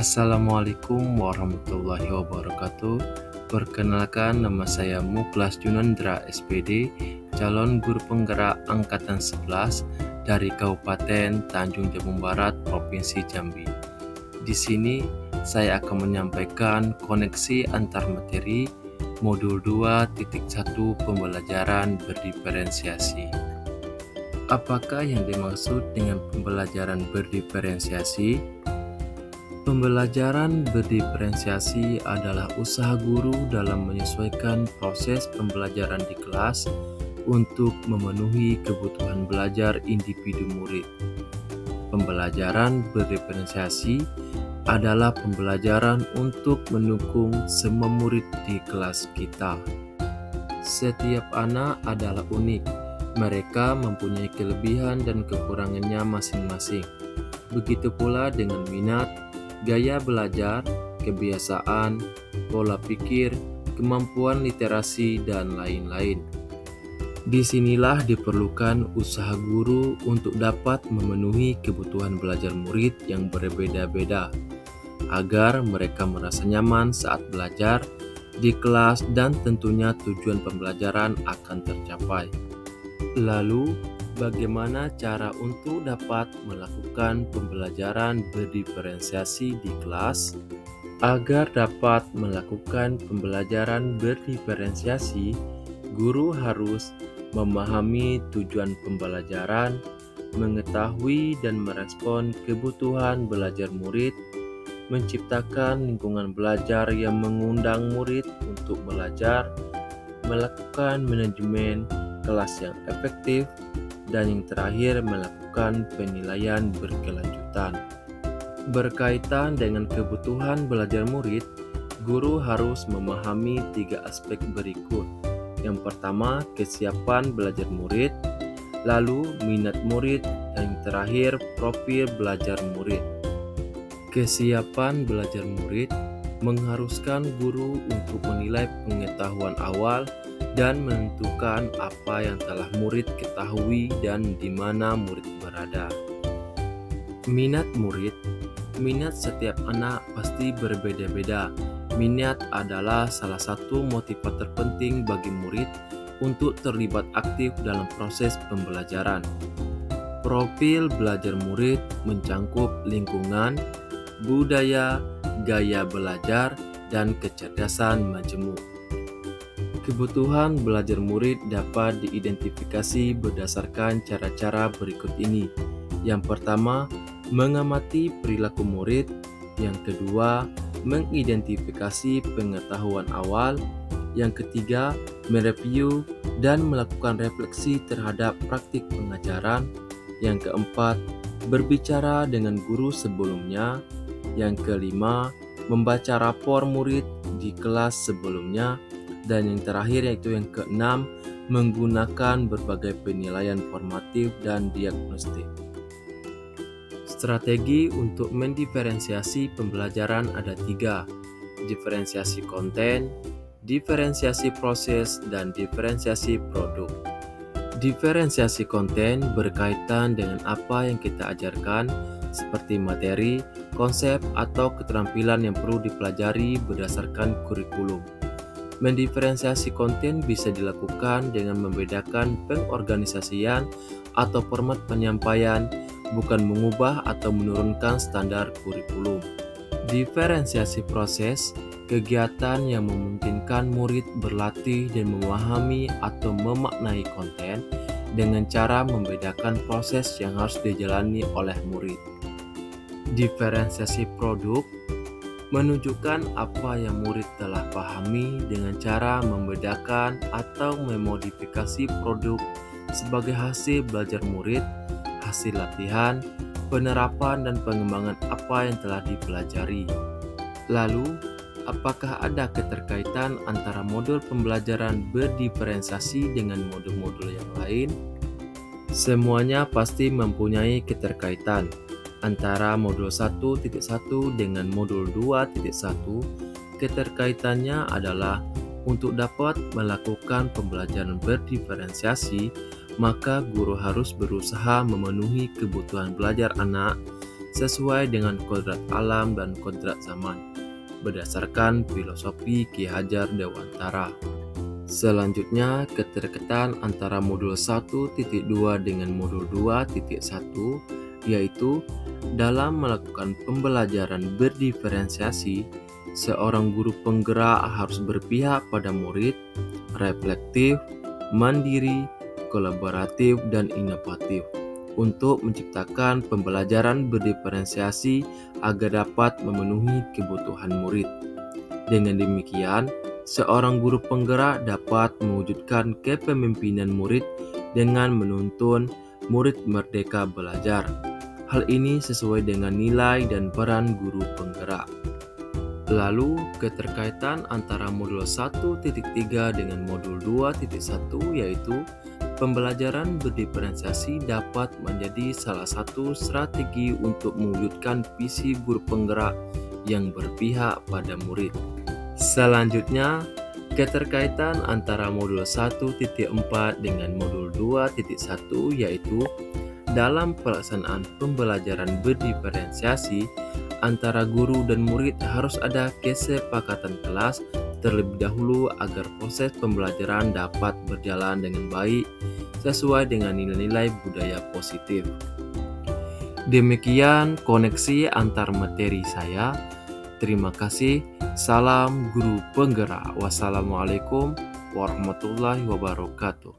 Assalamualaikum warahmatullahi wabarakatuh. Perkenalkan, nama saya Muklas Junandra SPD, calon guru penggerak Angkatan 11 dari Kabupaten Tanjung Jabung Barat, Provinsi Jambi. Di sini saya akan menyampaikan koneksi antar materi modul 2.1 pembelajaran berdiferensiasi. Apakah yang dimaksud dengan pembelajaran berdiferensiasi? Pembelajaran berdiferensiasi adalah usaha guru dalam menyesuaikan proses pembelajaran di kelas untuk memenuhi kebutuhan belajar individu murid. Pembelajaran berdiferensiasi adalah pembelajaran untuk mendukung semua murid di kelas kita. Setiap anak adalah unik. Mereka mempunyai kelebihan dan kekurangannya masing-masing. Begitu pula dengan minat, gaya belajar, kebiasaan, pola pikir, kemampuan literasi, dan lain-lain. Disinilah diperlukan usaha guru untuk dapat memenuhi kebutuhan belajar murid yang berbeda-beda, agar mereka merasa nyaman saat belajar di kelas dan tentunya tujuan pembelajaran akan tercapai. Lalu, bagaimana cara untuk dapat melakukan pembelajaran berdiferensiasi di kelas? Agar dapat melakukan pembelajaran berdiferensiasi, guru harus memahami tujuan pembelajaran, mengetahui dan merespon kebutuhan belajar murid, menciptakan lingkungan belajar yang mengundang murid untuk belajar, melakukan manajemen kelas yang efektif, dan yang terakhir melakukan penilaian berkelanjutan. Berkaitan dengan kebutuhan belajar murid, guru harus memahami 3 aspek berikut. Yang pertama, kesiapan belajar murid, lalu minat murid, dan yang terakhir profil belajar murid. Kesiapan belajar murid mengharuskan guru untuk menilai pengetahuan awal dan menentukan apa yang telah murid ketahui dan di mana murid berada. Minat murid. Minat setiap anak pasti berbeda-beda. Minat adalah salah satu motivator penting bagi murid untuk terlibat aktif dalam proses pembelajaran. Profil belajar murid mencangkup lingkungan, budaya, gaya belajar, dan kecerdasan majemuk. Kebutuhan belajar murid dapat diidentifikasi berdasarkan cara-cara berikut ini. Yang pertama, mengamati perilaku murid. Yang kedua, mengidentifikasi pengetahuan awal. Yang ketiga, mereview dan melakukan refleksi terhadap praktik pengajaran. Yang keempat, berbicara dengan guru sebelumnya. Yang kelima, membaca rapor murid di kelas sebelumnya. Dan yang terakhir yaitu yang keenam, menggunakan berbagai penilaian formatif dan diagnostik. Strategi untuk mendiferensiasi pembelajaran ada 3, diferensiasi konten, diferensiasi proses, dan diferensiasi produk. Diferensiasi konten berkaitan dengan apa yang kita ajarkan, seperti materi, konsep, atau keterampilan yang perlu dipelajari berdasarkan kurikulum. Mendiferensiasi konten bisa dilakukan dengan membedakan pengorganisasian atau format penyampaian, bukan mengubah atau menurunkan standar kurikulum. Diferensiasi proses, kegiatan yang memungkinkan murid berlatih dan memahami atau memaknai konten dengan cara membedakan proses yang harus dijalani oleh murid. Diferensiasi produk menunjukkan apa yang murid telah pahami dengan cara membedakan atau memodifikasi produk sebagai hasil belajar murid, hasil latihan, penerapan dan pengembangan apa yang telah dipelajari. Lalu, apakah ada keterkaitan antara modul pembelajaran berdiferensiasi dengan modul-modul yang lain? Semuanya pasti mempunyai keterkaitan. Antara modul 1.1 dengan modul 2.1, keterkaitannya adalah untuk dapat melakukan pembelajaran berdiferensiasi, maka guru harus berusaha memenuhi kebutuhan belajar anak sesuai dengan kodrat alam dan kodrat zaman, berdasarkan filosofi Ki Hajar Dewantara. Selanjutnya, keterkaitan antara modul 1.2 dengan modul 2.1, yaitu dalam melakukan pembelajaran berdiferensiasi, seorang guru penggerak harus berpihak pada murid, reflektif, mandiri, kolaboratif, dan inovatif untuk menciptakan pembelajaran berdiferensiasi agar dapat memenuhi kebutuhan murid. Dengan demikian, seorang guru penggerak dapat mewujudkan kepemimpinan murid dengan menuntun murid merdeka belajar. Hal ini sesuai dengan nilai dan peran guru penggerak. Lalu, keterkaitan antara modul 1.3 dengan modul 2.1 yaitu pembelajaran berdiferensiasi dapat menjadi salah satu strategi untuk mewujudkan visi guru penggerak yang berpihak pada murid. Selanjutnya, keterkaitan antara modul 1.4 dengan modul 2.1 yaitu dalam pelaksanaan pembelajaran berdiferensiasi antara guru dan murid harus ada kesepakatan kelas terlebih dahulu agar proses pembelajaran dapat berjalan dengan baik sesuai dengan nilai-nilai budaya positif. Demikian koneksi antar materi saya. Terima kasih. Salam guru penggerak. Wassalamualaikum warahmatullahi wabarakatuh.